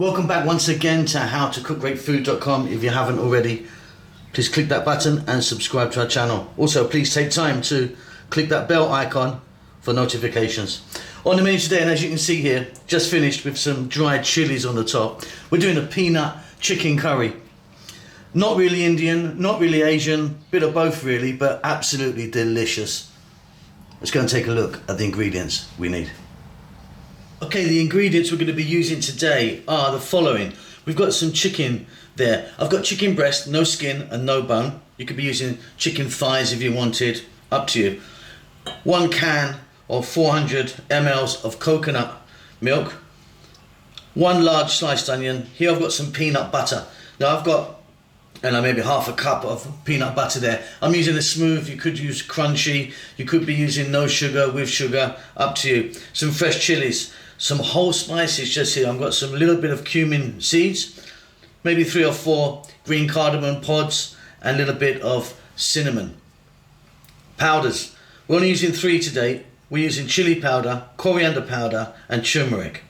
Welcome back once again to howtocookgreatfood.com. If you haven't already, please click that button and subscribe to our channel. Also, please take time to click that bell icon for notifications. On the menu today, and as you can see here, just finished with some dried chilies on the top. We're doing a peanut chicken curry. Not really Indian, not really Asian, bit of both really, but absolutely delicious. Let's go and take a look at the ingredients we need. Okay, the ingredients we're going to be using today are the following. We've got some chicken there. I've got chicken breast, no skin and no bone. You could be using chicken thighs if you wanted, up to you. 1 can or 400 ml of coconut milk. 1 large sliced onion. Here I've got some peanut butter. Now I've got maybe half a cup of peanut butter there. I'm using a smooth, you could use crunchy, you could be using no sugar, with sugar, up to you. Some fresh chilies, some whole spices just here. I've got some little bit of cumin seeds, maybe 3 or 4 green cardamom pods, and a little bit of cinnamon. Powders, we're only using 3 today. We're using chili powder, coriander powder, and turmeric.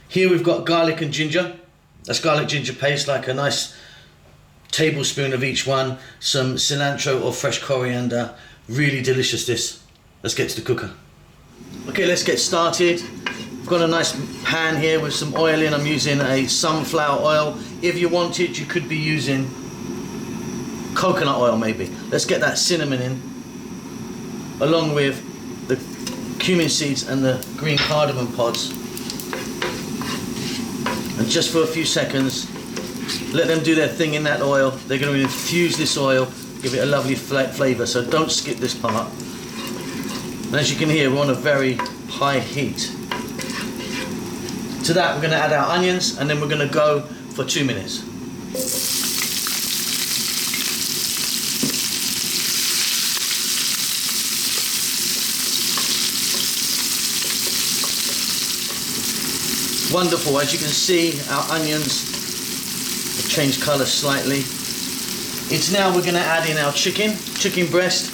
Here we've got garlic and ginger. That's garlic ginger paste, like a nice tablespoon of each one. Some cilantro or fresh coriander. Really delicious this. Let's get to the cooker. Okay, let's get started. I've got a nice pan here with some oil in. I'm using a sunflower oil. If you wanted, you could be using coconut oil maybe. Let's get that cinnamon in, along with the cumin seeds and the green cardamom pods. And just for a few seconds, let them do their thing in that oil. They're going to infuse this oil, give it a lovely flavour, so don't skip this part. And as you can hear, we're on a very high heat. To that, we're going to add our onions, and then we're going to go for 2 minutes. Wonderful. As you can see, our onions have changed colour slightly. It's now we're going to add in our chicken breast.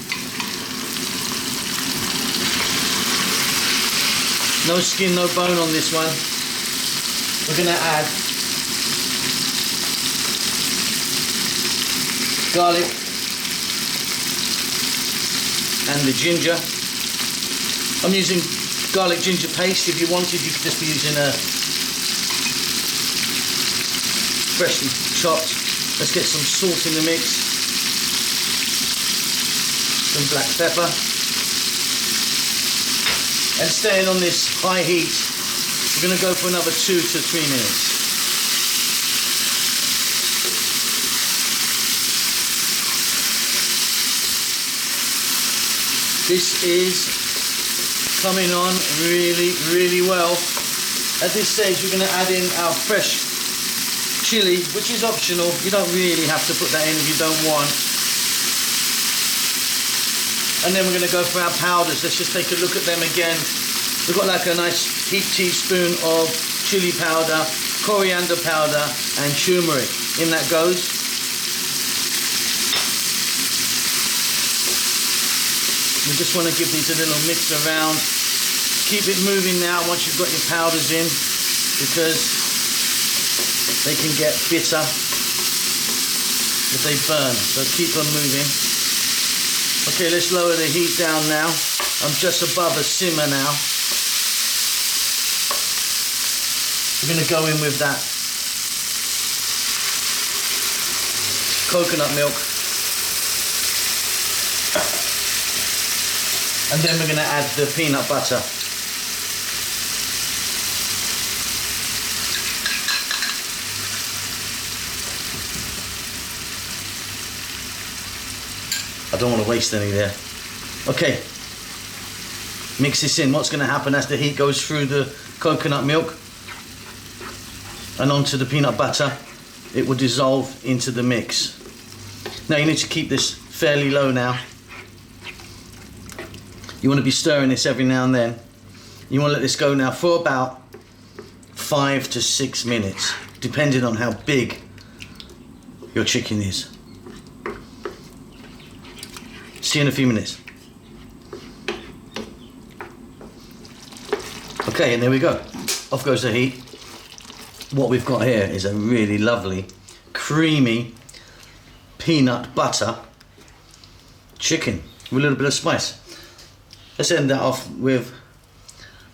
No skin, no bone on this one. We're going to add garlic and the ginger. I'm using garlic ginger paste. If you wanted, you could just be using a freshly chopped. Let's get some salt in the mix, some black pepper, and staying on this high heat, we're going to go for another 2 to 3 minutes. This is coming on really well. At this stage, we're going to add in our fresh chili, which is optional. You don't really have to put that in if you don't want. And then we're going to go for our powders. Let's just take a look at them again. We've got like a nice heaped teaspoon of chili powder, coriander powder, and turmeric. In that goes. We just want to give these a little mix around. Keep it moving now once you've got your powders in, because they can get bitter if they burn, so keep them moving. Okay, let's lower the heat down now. I'm just above a simmer now. We're going to go in with that coconut milk, and then we're going to add the peanut butter. I don't want to waste any there. Okay, mix this in. What's going to happen as the heat goes through the coconut milk and onto the peanut butter, it will dissolve into the mix. Now you need to keep this fairly low now. You want to be stirring this every now and then. You want to let this go now for about 5 to 6 minutes, depending on how big your chicken is. See you in a few minutes. Okay, and there we go. Off goes the heat. what we've got here is a really lovely, creamy peanut butter chicken with a little bit of spice. Let's end that off with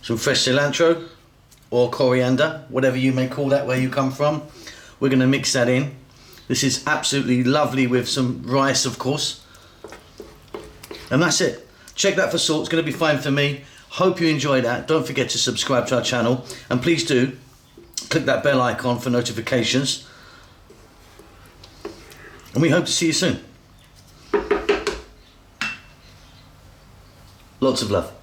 some fresh cilantro or coriander, whatever you may call that where you come from. We're going to mix that in. This is absolutely lovely with some rice, of course. And that's it. Check that for salt. It's going to be fine for me. Hope you enjoy that. Don't forget to subscribe to our channel. And please do click that bell icon for notifications. And we hope to see you soon. Lots of love.